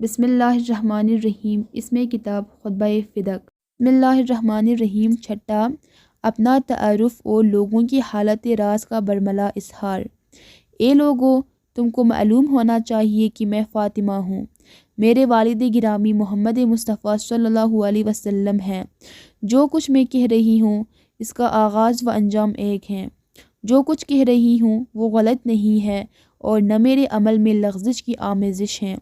بسم اللہ الرحمن الرحیم۔ اسم کتاب خطبہ فدق۔ بسم اللہ الرحمن الرحیم۔ چھٹا، اپنا تعارف اور لوگوں کی حالت راز کا برملا اظہار۔ اے لوگو، تم کو معلوم ہونا چاہیے کہ میں فاطمہ ہوں۔ میرے والد گرامی محمد مصطفیٰ صلی اللہ علیہ وسلم ہیں۔ جو کچھ میں کہہ رہی ہوں اس کا آغاز و انجام ایک ہیں۔ جو کچھ کہہ رہی ہوں وہ غلط نہیں ہے اور نہ میرے عمل میں لغزش کی آمیزش ہیں۔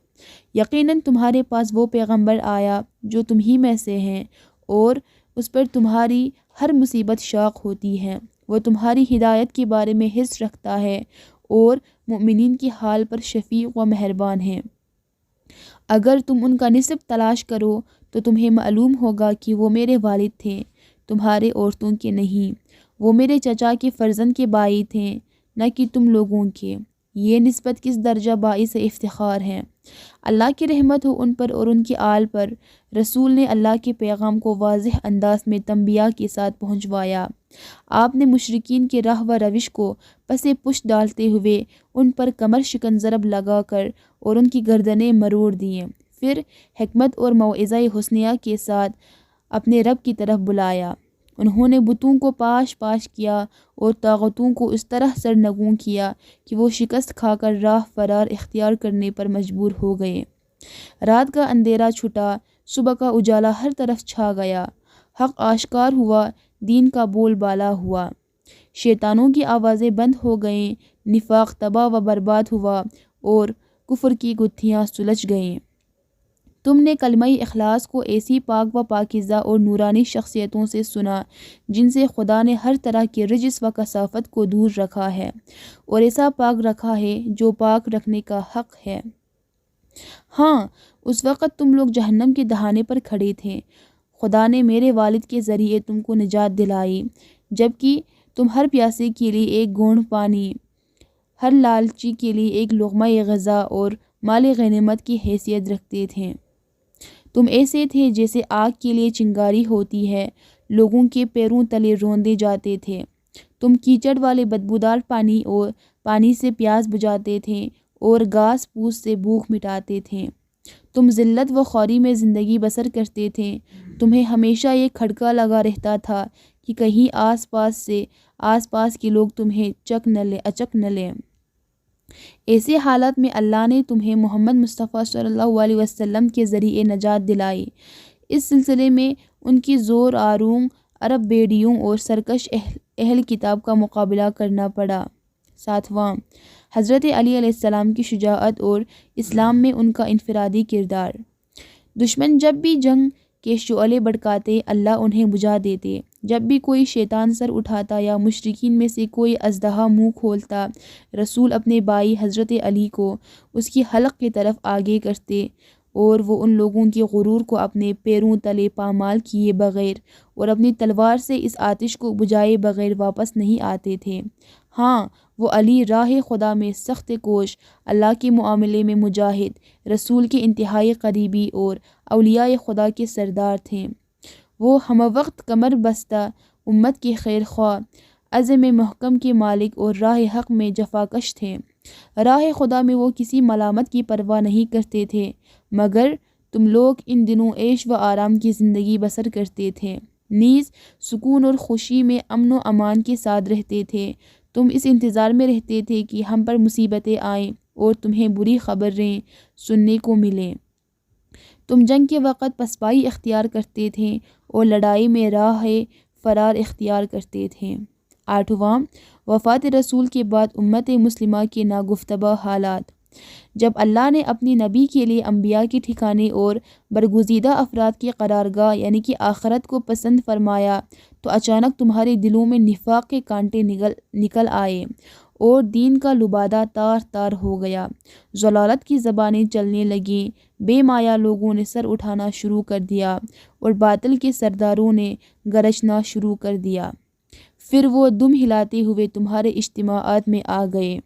یقیناً تمہارے پاس وہ پیغمبر آیا جو تم ہی میں سے ہیں، اور اس پر تمہاری ہر مصیبت شاق ہوتی ہے۔ وہ تمہاری ہدایت کے بارے میں حرص رکھتا ہے اور مؤمنین کی حال پر شفیق و مہربان ہے۔ اگر تم ان کا نسب تلاش کرو تو تمہیں معلوم ہوگا کہ وہ میرے والد تھے، تمہارے عورتوں کے نہیں۔ وہ میرے چچا کے فرزند کے بھائی تھے، نہ کہ تم لوگوں کے۔ یہ نسبت کس درجہ باعث افتخار ہے۔ اللہ کی رحمت ہو ان پر اور ان کی آل پر۔ رسول نے اللہ کے پیغام کو واضح انداز میں تنبیہ کے ساتھ پہنچوایا۔ آپ نے مشرکین کے راہ و روش کو پس پش ڈالتے ہوئے ان پر کمر شکن ضرب لگا کر اور ان کی گردنیں مروڑ دیں، پھر حکمت اور موعظہ حسنیہ کے ساتھ اپنے رب کی طرف بلایا۔ انہوں نے بتوں کو پاش پاش کیا اور طاغوتوں کو اس طرح سرنگوں کیا کہ وہ شکست کھا کر راہ فرار اختیار کرنے پر مجبور ہو گئے۔ رات کا اندھیرا چھٹا، صبح کا اجالا ہر طرف چھا گیا، حق آشکار ہوا، دین کا بول بالا ہوا، شیطانوں کی آوازیں بند ہو گئیں، نفاق تباہ و برباد ہوا اور کفر کی گتھیاں سلجھ گئیں۔ تم نے کلمہ اخلاص کو ایسی پاک و پاکیزہ اور نورانی شخصیتوں سے سنا جن سے خدا نے ہر طرح کے رجس و کثافت کو دور رکھا ہے اور ایسا پاک رکھا ہے جو پاک رکھنے کا حق ہے۔ ہاں، اس وقت تم لوگ جہنم کے دہانے پر کھڑے تھے۔ خدا نے میرے والد کے ذریعے تم کو نجات دلائی، جبکہ تم ہر پیاسے کے لیے ایک گھونٹ پانی، ہر لالچی کے لیے ایک لقمہ غذا اور مال غنیمت کی حیثیت رکھتے تھے۔ تم ایسے تھے جیسے آگ کے لیے چنگاری ہوتی ہے، لوگوں کے پیروں تلے روندے جاتے تھے۔ تم کیچڑ والے بدبودار پانی اور پانی سے پیاس بجھاتے تھے اور گھاس پھوس سے بھوک مٹاتے تھے۔ تم ذلت و خواری میں زندگی بسر کرتے تھے۔ تمہیں ہمیشہ یہ کھٹکا لگا رہتا تھا کہ کہیں آس پاس کے لوگ تمہیں اچک نہ لیں۔ ایسے حالات میں اللہ نے تمہیں محمد مصطفیٰ صلی اللہ علیہ وسلم کے ذریعے نجات دلائی۔ اس سلسلے میں ان کی زور آروم عرب بیڑیوں اور سرکش اہل کتاب کا مقابلہ کرنا پڑا۔ ساتواں، حضرت علی علیہ السلام کی شجاعت اور اسلام میں ان کا انفرادی کردار۔ دشمن جب بھی جنگ کے شعلے بھڑکاتے اللہ انہیں بجھا دیتے۔ جب بھی کوئی شیطان سر اٹھاتا یا مشرکین میں سے کوئی اژدہا منہ کھولتا، رسول اپنے بھائی حضرت علی کو اس کی حلق کی طرف آگے کرتے اور وہ ان لوگوں کے غرور کو اپنے پیروں تلے پامال کیے بغیر اور اپنی تلوار سے اس آتش کو بجھائے بغیر واپس نہیں آتے تھے۔ ہاں، وہ علی راہ خدا میں سخت کوش، اللہ کے معاملے میں مجاہد، رسول کے انتہائی قریبی اور اولیاء خدا کے سردار تھے۔ وہ ہم وقت کمر بستہ، امت کے خیر خواہ، عزم محکم کے مالک اور راہ حق میں جفاکش تھے۔ راہ خدا میں وہ کسی ملامت کی پرواہ نہیں کرتے تھے، مگر تم لوگ ان دنوں عیش و آرام کی زندگی بسر کرتے تھے، نیز سکون اور خوشی میں امن و امان کے ساتھ رہتے تھے۔ تم اس انتظار میں رہتے تھے کہ ہم پر مصیبتیں آئیں اور تمہیں بری خبریں سننے کو ملیں۔ تم جنگ کے وقت پسپائی اختیار کرتے تھے اور لڑائی میں راہ فرار اختیار کرتے تھے۔ آٹھواں، وفات رسول کے بعد امت مسلمہ کے ناگفتبہ حالات۔ جب اللہ نے اپنی نبی کے لیے انبیاء کے ٹھکانے اور برگزیدہ افراد کی قرارگاہ یعنی کہ آخرت کو پسند فرمایا تو اچانک تمہارے دلوں میں نفاق کے کانٹے نکل آئے اور دین کا لبادہ تار تار ہو گیا۔ ضلالت کی زبانیں چلنے لگیں، بے مایا لوگوں نے سر اٹھانا شروع کر دیا اور باطل کے سرداروں نے گرجنا شروع کر دیا۔ پھر وہ دم ہلاتے ہوئے تمہارے اجتماعات میں آ گئے۔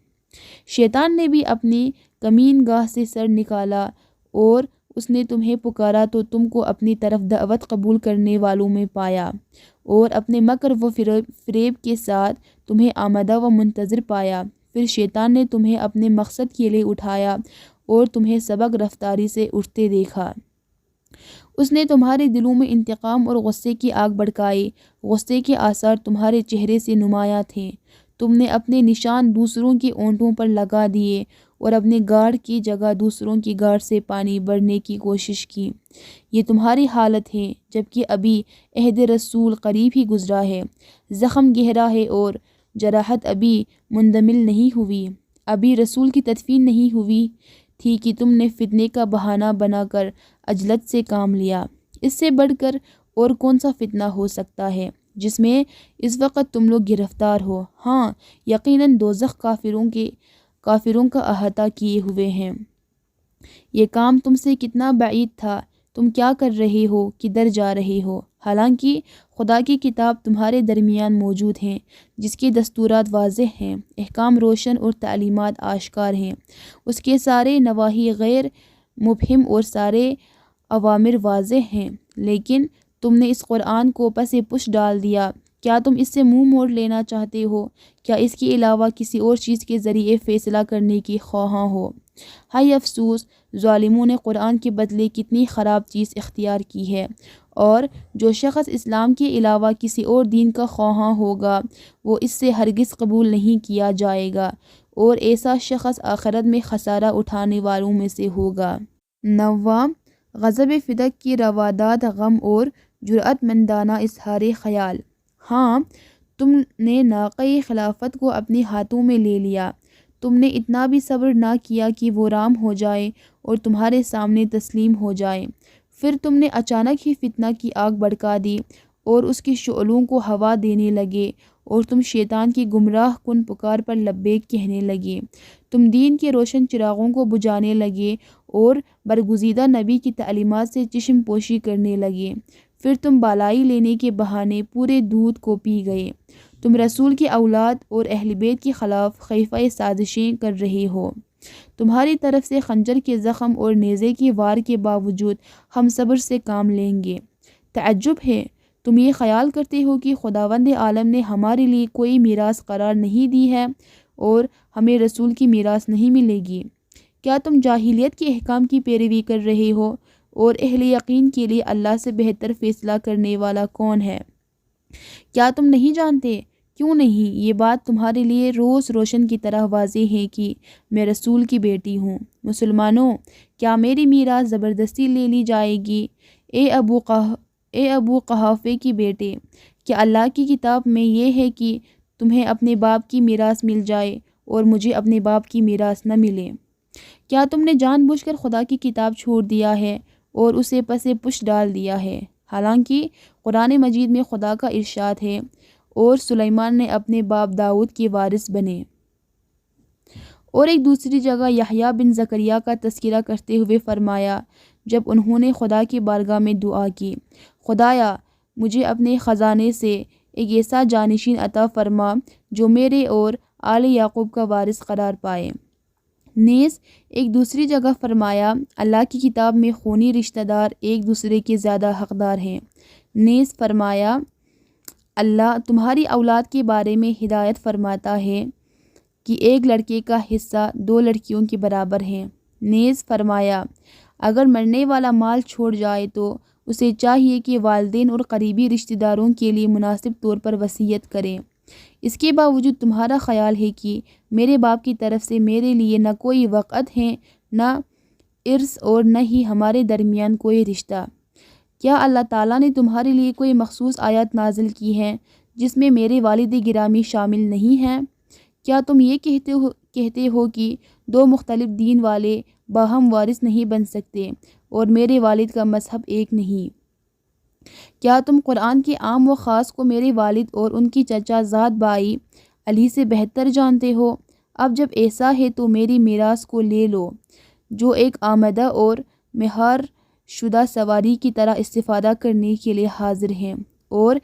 شیطان نے بھی اپنی کمین گاہ سے سر نکالا اور اس نے تمہیں پکارا تو تم کو اپنی طرف دعوت قبول کرنے والوں میں پایا اور اپنے مکر و فریب کے ساتھ تمہیں آمادہ و منتظر پایا۔ پھر شیطان نے تمہیں اپنے مقصد کے لیے اٹھایا اور تمہیں سبق رفتاری سے اٹھتے دیکھا۔ اس نے تمہارے دلوں میں انتقام اور غصے کی آگ بھڑکائی۔ غصے کے آثار تمہارے چہرے سے نمایاں تھے۔ تم نے اپنے نشان دوسروں کے اونٹوں پر لگا دیے اور اپنے گارڈ کی جگہ دوسروں کی گارڈ سے پانی بھرنے کی کوشش کی۔ یہ تمہاری حالت ہے جبکہ ابھی عہد رسول قریب ہی گزرا ہے۔ زخم گہرا ہے اور جراحت ابھی مندمل نہیں ہوئی۔ ابھی رسول کی تدفین نہیں ہوئی تھی کہ تم نے فتنے کا بہانہ بنا کر عجلت سے کام لیا۔ اس سے بڑھ کر اور کون سا فتنہ ہو سکتا ہے جس میں اس وقت تم لوگ گرفتار ہو؟ ہاں، یقیناً دوزخ کافروں کا احاطہ کیے ہوئے ہیں۔ یہ کام تم سے کتنا بعید تھا؟ تم کیا کر رہے ہو؟ کدھر جا رہے ہو؟ حالانکہ خدا کی کتاب تمہارے درمیان موجود ہیں جس کے دستورات واضح ہیں، احکام روشن اور تعلیمات آشکار ہیں۔ اس کے سارے نواہی غیر مبہم اور سارے اوامر واضح ہیں، لیکن تم نے اس قرآن کو پس پش ڈال دیا۔ کیا تم اس سے منہ موڑ لینا چاہتے ہو؟ کیا اس کے علاوہ کسی اور چیز کے ذریعے فیصلہ کرنے کی خواہاں ہو؟ ہائے افسوس! ظالموں نے قرآن کے بدلے کتنی خراب چیز اختیار کی ہے، اور جو شخص اسلام کے علاوہ کسی اور دین کا خواہاں ہوگا وہ اس سے ہرگز قبول نہیں کیا جائے گا، اور ایسا شخص آخرت میں خسارہ اٹھانے والوں میں سے ہوگا۔ 9واں، غضب فدق کی روادات، غم اور جرأت مندانہ اظہار خیال۔ ہاں، تم نے ناقہ خلافت کو اپنے ہاتھوں میں لے لیا۔ تم نے اتنا بھی صبر نہ کیا کہ وہ رام ہو جائے اور تمہارے سامنے تسلیم ہو جائے۔ پھر تم نے اچانک ہی فتنہ کی آگ بھڑکا دی اور اس کے شعلوں کو ہوا دینے لگے، اور تم شیطان کی گمراہ کن پکار پر لبیک کہنے لگے۔ تم دین کے روشن چراغوں کو بجھانے لگے اور برگزیدہ نبی کی تعلیمات سے چشم پوشی کرنے لگے۔ پھر تم بالائی لینے کے بہانے پورے دودھ کو پی گئے۔ تم رسول کی اولاد اور اہل بیت کے خلاف خفیہ سازشیں کر رہے ہو۔ تمہاری طرف سے خنجر کے زخم اور نیزے کے وار کے باوجود ہم صبر سے کام لیں گے۔ تعجب ہے، تم یہ خیال کرتے ہو کہ خداوند عالم نے ہمارے لیے کوئی میراث قرار نہیں دی ہے اور ہمیں رسول کی میراث نہیں ملے گی؟ کیا تم جاہلیت کے احکام کی پیروی کر رہے ہو؟ اور اہل یقین کے لیے اللہ سے بہتر فیصلہ کرنے والا کون ہے؟ کیا تم نہیں جانتے؟ کیوں نہیں؟ یہ بات تمہارے لیے روز روشن کی طرح واضح ہے کہ میں رسول کی بیٹی ہوں۔ مسلمانوں، کیا میری میراث زبردستی لے لی جائے گی؟ اے ابو قحافے کی بیٹے، کیا اللہ کی کتاب میں یہ ہے کہ تمہیں اپنے باپ کی میراث مل جائے اور مجھے اپنے باپ کی میراث نہ ملے؟ کیا تم نے جان بوجھ کر خدا کی کتاب چھوڑ دیا ہے اور اسے پس پش ڈال دیا ہے؟ حالانکہ قرآن مجید میں خدا کا ارشاد ہے، اور سلیمان نے اپنے باپ داؤد کے وارث بنے۔ اور ایک دوسری جگہ یحییٰ بن زکریا کا تذکرہ کرتے ہوئے فرمایا، جب انہوں نے خدا کی بارگاہ میں دعا کی، خدایا مجھے اپنے خزانے سے ایک ایسا جانشین عطا فرما جو میرے اور آل یعقوب کا وارث قرار پائے۔ نیز ایک دوسری جگہ فرمایا، اللہ کی کتاب میں خونی رشتہ دار ایک دوسرے کے زیادہ حقدار ہیں۔ نیز فرمایا، اللہ تمہاری اولاد کے بارے میں ہدایت فرماتا ہے کہ ایک لڑکے کا حصہ 2 لڑکیوں کے برابر ہے۔ نیز فرمایا، اگر مرنے والا مال چھوڑ جائے تو اسے چاہیے کہ والدین اور قریبی رشتہ داروں کے لیے مناسب طور پر وصیت کرے۔ اس کے باوجود تمہارا خیال ہے کہ میرے باپ کی طرف سے میرے لیے نہ کوئی وقت ہے، نہ ارث اور نہ ہی ہمارے درمیان کوئی رشتہ۔ کیا اللہ تعالیٰ نے تمہارے لیے کوئی مخصوص آیت نازل کی ہے جس میں میرے والد گرامی شامل نہیں ہیں؟ کیا تم یہ کہتے ہو کہ 2 مختلف دین والے باہم وارث نہیں بن سکتے اور میرے والد کا مذہب ایک نہیں؟ کیا تم قرآن کے عام و خاص کو میرے والد اور ان کی چچا زاد بھائی علی سے بہتر جانتے ہو؟ اب جب ایسا ہے تو میری میراث کو لے لو، جو ایک آمدہ اور مہار شدہ سواری کی طرح استفادہ کرنے کے لیے حاضر ہیں، اور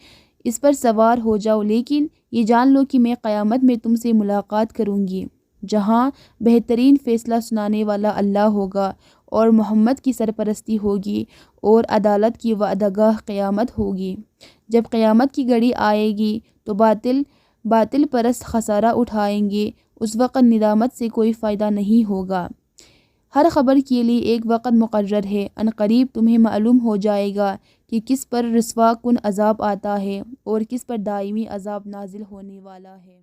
اس پر سوار ہو جاؤ، لیکن یہ جان لو کہ میں قیامت میں تم سے ملاقات کروں گی، جہاں بہترین فیصلہ سنانے والا اللہ ہوگا اور محمد کی سرپرستی ہوگی اور عدالت کی وعدگاہ قیامت ہوگی۔ جب قیامت کی گھڑی آئے گی تو باطل پرست خسارہ اٹھائیں گے، اس وقت ندامت سے کوئی فائدہ نہیں ہوگا۔ ہر خبر کے لیے ایک وقت مقرر ہے، عنقریب تمہیں معلوم ہو جائے گا کہ کس پر رسوا کن عذاب آتا ہے اور کس پر دائمی عذاب نازل ہونے والا ہے۔